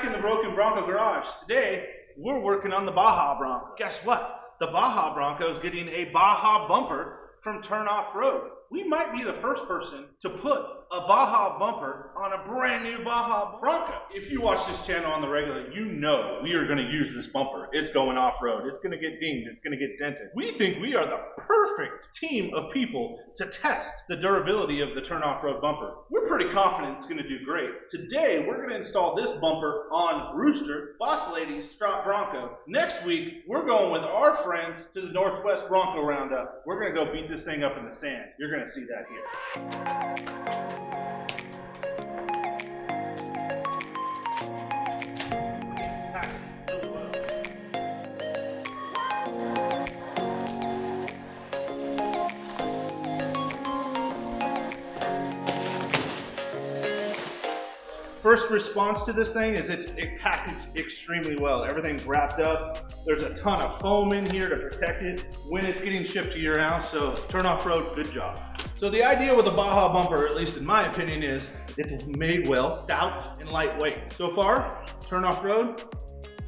back in the broken Bronco garage. Today, we're working on the Baja Bronco. Guess what? The Baja Bronco is getting a Baja bumper from Turn Off-Road. We might be the first person to put a Baja bumper on a brand new Baja Bronco. If you watch this channel on the regular, you know we are going to use this bumper. It's going off-road. It's going to get dinged. It's going to get dented. We think we are the perfect team of people to test the durability of the Turn Off-Road bumper. We're pretty confident it's going to do great. Today, we're going to install this bumper on Rooster, Boss Lady's Stroppe Bronco. Next week, we're going with our friends to the Northwest Bronco Roundup. We're going to go beat this thing up in the sand. You're going to see that here. First response to this thing is it packaged extremely well. Everything's wrapped up. There's a ton of foam in here to protect it when it's getting shipped to your house. So Turn Off-Road, good job. So the idea with a Baja bumper, at least in my opinion, is it's made well, stout and lightweight. So far, Turn Off-Road,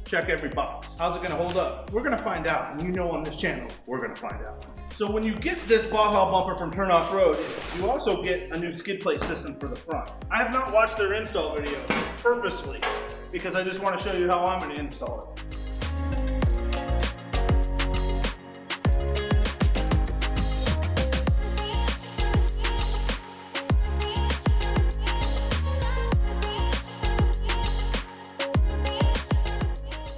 check every box. How's it gonna hold up? We're gonna find out. And you know on this channel, we're gonna find out. So when you get this Baja bumper from Turn Off-Road, you also get a new skid plate system for the front. I have not watched their install video purposely because I just want to show you how I'm going to install it.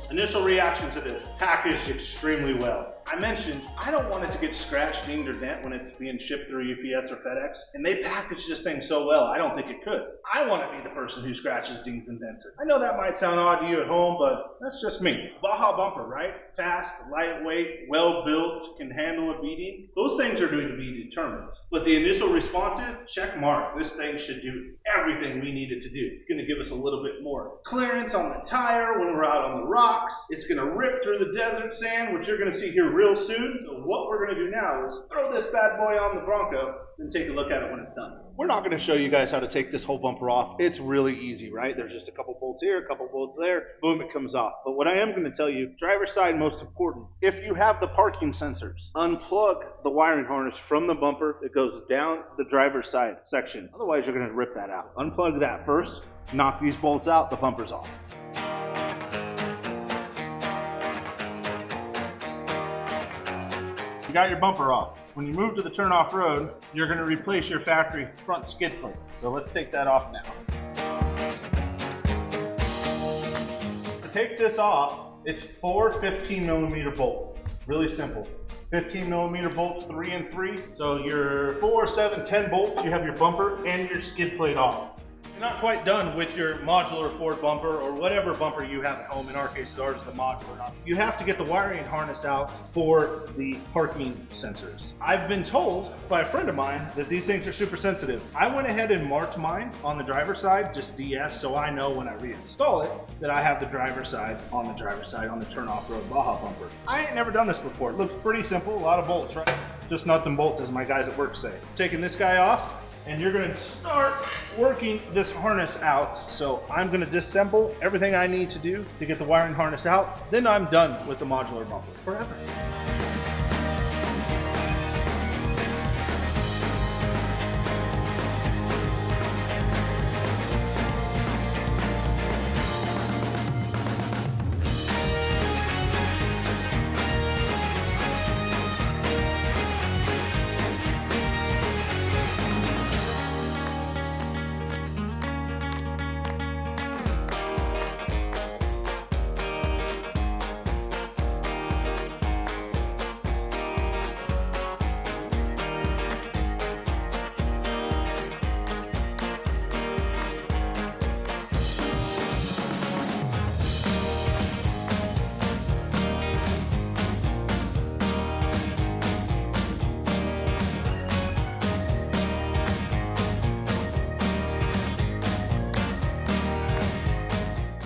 Initial reaction to this, packaged extremely well. I mentioned I don't want it to get scratched, dinged, or dent when it's being shipped through UPS or FedEx, and they packaged this thing so well, I don't think it could. I want to be the person who scratches, dings, and dents it. I know that might sound odd to you at home, but that's just me. Baja bumper, right? Fast, lightweight, well-built, can handle a beating. Those things are going to be determined. But the initial response is, check mark. This thing should do everything we need it to do. It's going to give us a little bit more clearance on the tire when we're out on the rocks. It's going to rip through the desert sand, which you're going to see here real soon. So what we're going to do now is throw this bad boy on the Bronco and take a look at it when it's done. We're not going to show you guys how to take this whole bumper off. It's really easy, right? There's just a couple bolts here, a couple bolts there, boom, it comes off. But what I am going to tell you, driver's side most important. If you have the parking sensors, unplug the wiring harness from the bumper that goes down the driver's side section. Otherwise, you're going to rip that out. Unplug that first, knock these bolts out, the bumper's off. You got your bumper off. When you move to the Turn Off-Road, you're going to replace your factory front skid plate. So let's take that off now. To take this off, it's 4 15mm bolts. Really simple. 15mm bolts, 3 and 3. So your 4, 7, 10 bolts, you have your bumper and your skid plate off. Not quite done with your modular Ford bumper or whatever bumper you have at home. In our case, ours is the modular. You have to get the wiring harness out for the parking sensors. I've been told by a friend of mine that these things are super sensitive. I went ahead and marked mine on the driver's side, just DF, so I know when I reinstall it that I have the driver's side on the Turn Off-Road Baja bumper. I ain't never done this before. It looks pretty simple, a lot of bolts, right? Just nuts and bolts, as my guys at work say. Taking this guy off, and you're going to start working this harness out. So I'm going to disassemble everything I need to do to get the wiring harness out. Then I'm done with the modular bumper forever.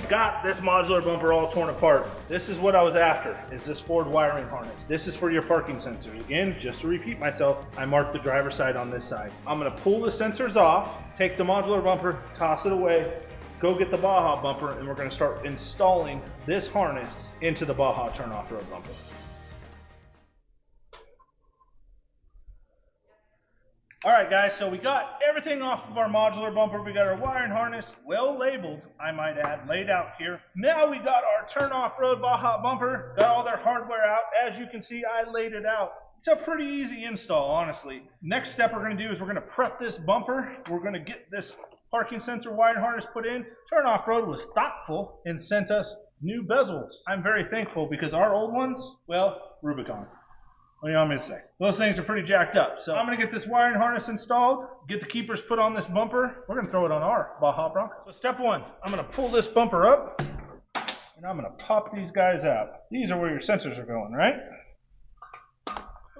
Got this modular bumper all torn apart. This is what I was after, is this Ford wiring harness. This is for your parking sensors. Again, just to repeat myself, I marked the driver's side on this side. I'm gonna pull the sensors off, take the modular bumper, toss it away, go get the Baja bumper and we're going to start installing this harness into the Baja turn off-road bumper. Alright guys, so we got everything off of our modular bumper. We got our wiring harness, well labeled, I might add, laid out here. Now we got our turn off-road Baja bumper, got all their hardware out. As you can see, I laid it out. It's a pretty easy install, honestly. Next step we're going to do is we're going to prep this bumper. We're going to get this parking sensor wiring harness put in. Turn off-road was thoughtful and sent us new bezels. I'm very thankful because our old ones, well, Rubicon. What do you want me to say? Those things are pretty jacked up. So I'm going to get this wiring harness installed, get the keepers put on this bumper. We're going to throw it on our Baja Bronco. So step one, I'm going to pull this bumper up, and I'm going to pop these guys out. These are where your sensors are going, right?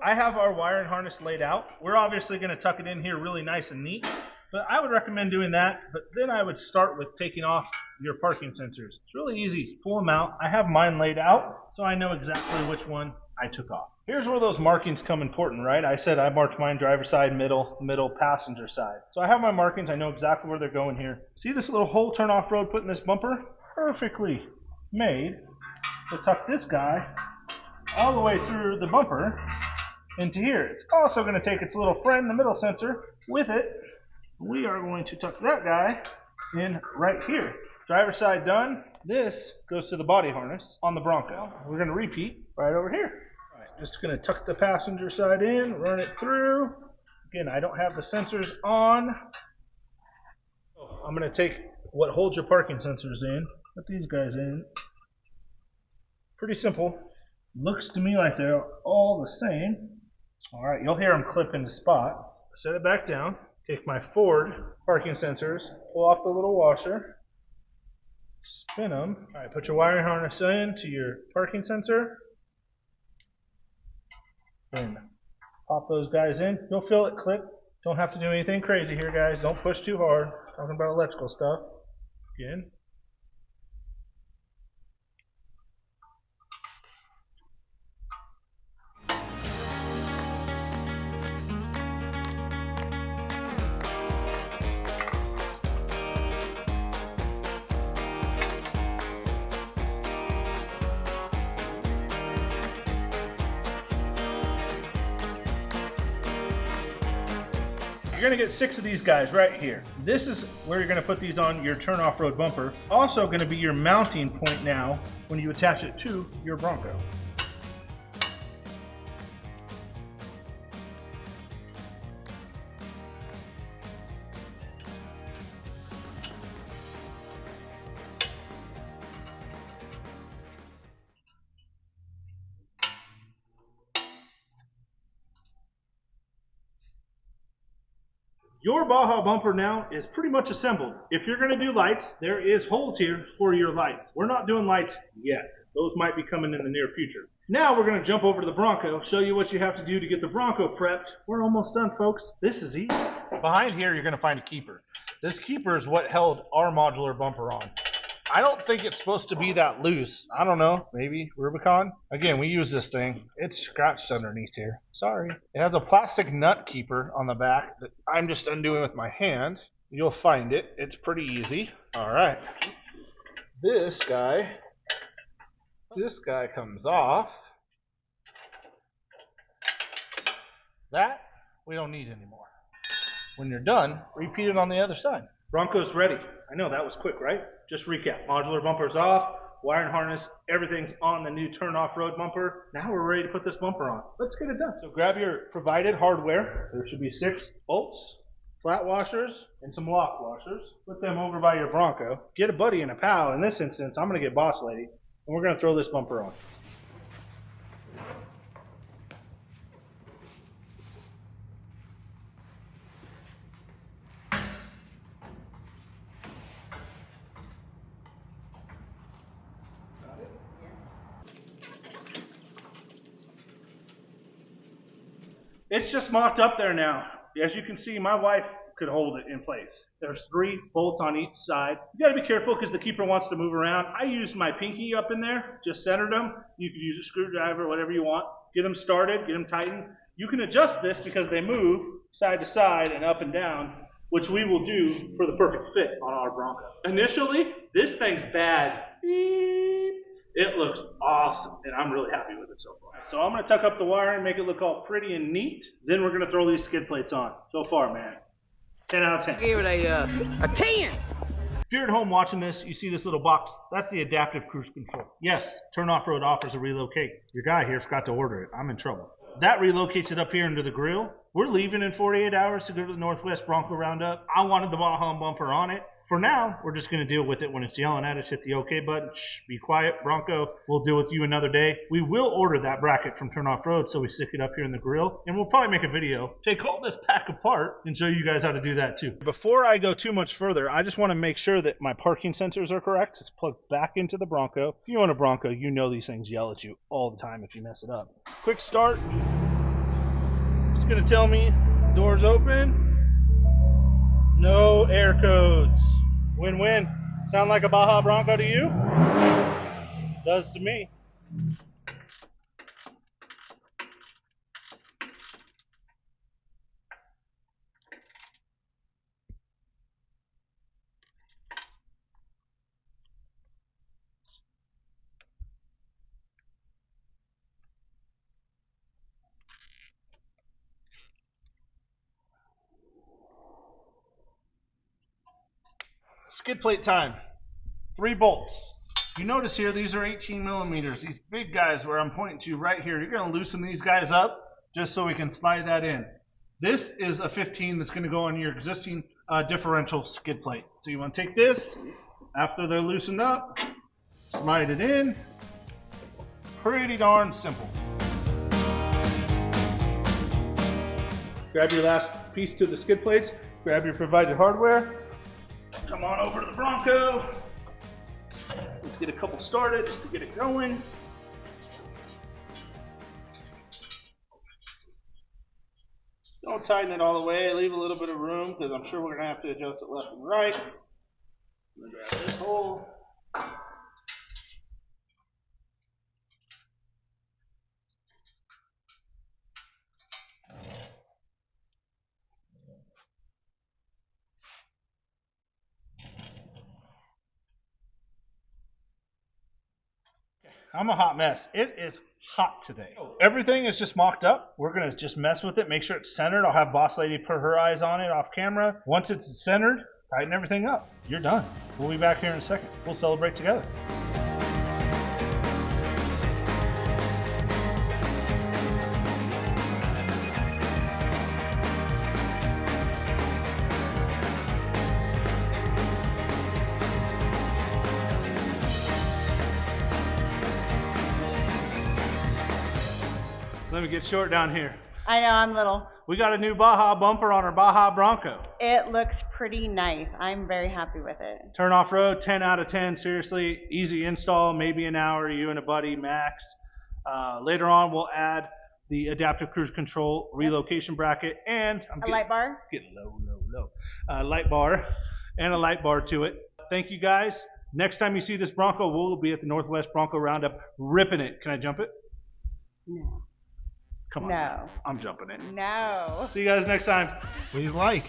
I have our wiring harness laid out. We're obviously going to tuck it in here really nice and neat, but I would recommend doing that. But then I would start with taking off your parking sensors. It's really easy to pull them out. I have mine laid out, so I know exactly which one I took off. Here's where those markings come important, right? I said I marked mine driver side, middle, passenger side. So I have my markings. I know exactly where they're going here. See this little hole turn off road put in this bumper? Perfectly made to tuck this guy all the way through the bumper into here. It's also going to take its little friend, the middle sensor, with it. We are going to tuck that guy in right here. Driver side done. This goes to the body harness on the Bronco. We're going to repeat right over here. All right, just going to tuck the passenger side in, run it through. Again, I don't have the sensors on. I'm going to take what holds your parking sensors in, put these guys in. Pretty simple. Looks to me like they're all the same. All right, you'll hear them clip into spot. Set it back down. Take my Ford parking sensors, pull off the little washer, spin them. All right, put your wiring harness in to your parking sensor. Then pop those guys in. You'll feel it clip. Don't have to do anything crazy here, guys. Don't push too hard. Talking about electrical stuff. Again. You're going to get 6 of these guys right here. This is where you're going to put these on your turn off-road bumper. Also going to be your mounting point now when you attach it to your Bronco. Your Baja bumper now is pretty much assembled. If you're going to do lights, there is holes here for your lights. We're not doing lights yet. Those might be coming in the near future. Now we're going to jump over to the Bronco, show you what you have to do to get the Bronco prepped. We're almost done, folks. This is easy. Behind here, you're going to find a keeper. This keeper is what held our modular bumper on. I don't think it's supposed to be that loose. I don't know. Maybe Rubicon. Again, we use this thing. It's scratched underneath here. Sorry. It has a plastic nut keeper on the back that I'm just undoing with my hand. You'll find it. It's pretty easy. All right. This guy comes off. That we don't need anymore. When you're done, repeat it on the other side. Bronco's ready. I know that was quick, right? Just recap. Modular bumper's off, wiring harness, everything's on the new turn off-road bumper. Now we're ready to put this bumper on. Let's get it done. So grab your provided hardware. There should be 6 bolts, flat washers, and some lock washers. Put them over by your Bronco. Get a buddy and a pal. In this instance, I'm going to get Boss Lady, and we're going to throw this bumper on. It's just mocked up there now. As you can see, my wife could hold it in place. There's 3 bolts on each side. You gotta be careful because the keeper wants to move around. I used my pinky up in there, just centered them. You could use a screwdriver, whatever you want. Get them started, get them tightened. You can adjust this because they move side to side and up and down which we will do for the perfect fit on our Bronco. Initially, this thing's bad. It looks awesome, and I'm really happy with it so far. So I'm going to tuck up the wire and make it look all pretty and neat. Then we're going to throw these skid plates on. So far, man, 10 out of 10. I gave it a 10. If you're at home watching this, you see this little box. That's the adaptive cruise control. Yes, Turn Off-Road offers a relocate. Your guy here forgot to order it. I'm in trouble. That relocates it up here into the grill. We're leaving in 48 hours to go to the Northwest Bronco Roundup. I wanted the Baja bumper on it. For now, we're just going to deal with it when it's yelling at us. Hit the OK button. Shh, be quiet, Bronco. We'll deal with you another day. We will order that bracket from Turn Off Road, so we stick it up here in the grill. And we'll probably make a video, take all this pack apart, and show you guys how to do that too. Before I go too much further, I just want to make sure that my parking sensors are correct. It's plugged back into the Bronco. If you own a Bronco, you know these things yell at you all the time if you mess it up. Quick start. It's going to tell me doors open. No air codes. Win-win. Sound like a Baja Bronco to you? Does to me. Skid plate time. 3 bolts. You notice here these are 18 millimeters. These big guys where I'm pointing to right here, you're going to loosen these guys up just so we can slide that in. This is a 15 that's going to go on your existing differential skid plate. So you want to take this, after they're loosened up, slide it in. Pretty darn simple. Grab your last piece to the skid plates, grab your provided hardware. Come on over to the Bronco. Let's get a couple started just to get it going. Don't tighten it all the way. Leave a little bit of room because I'm sure we're going to have to adjust it left and right. I'm going to grab this hole. I'm a hot mess. It is hot today. Everything is just mocked up. We're going to just mess with it, make sure it's centered. I'll have Boss Lady put her eyes on it off camera. Once it's centered, tighten everything up. You're done. We'll be back here in a second. We'll celebrate together. Let me get short down here. I know, I'm little. We got a new Baja bumper on our Baja Bronco. It looks pretty nice. I'm very happy with it. Turn Off Road, 10 out of 10. Seriously, easy install, maybe an hour, you and a buddy, max. Later on, we'll add the adaptive cruise control relocation bracket and a light bar. Getting low. Light bar and a light bar to it. Thank you guys. Next time you see this Bronco, we'll be at the Northwest Bronco Roundup ripping it. Can I jump it? No. Come on. No. I'm jumping it. No. See you guys next time. Please like.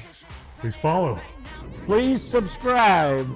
Please follow. Please subscribe.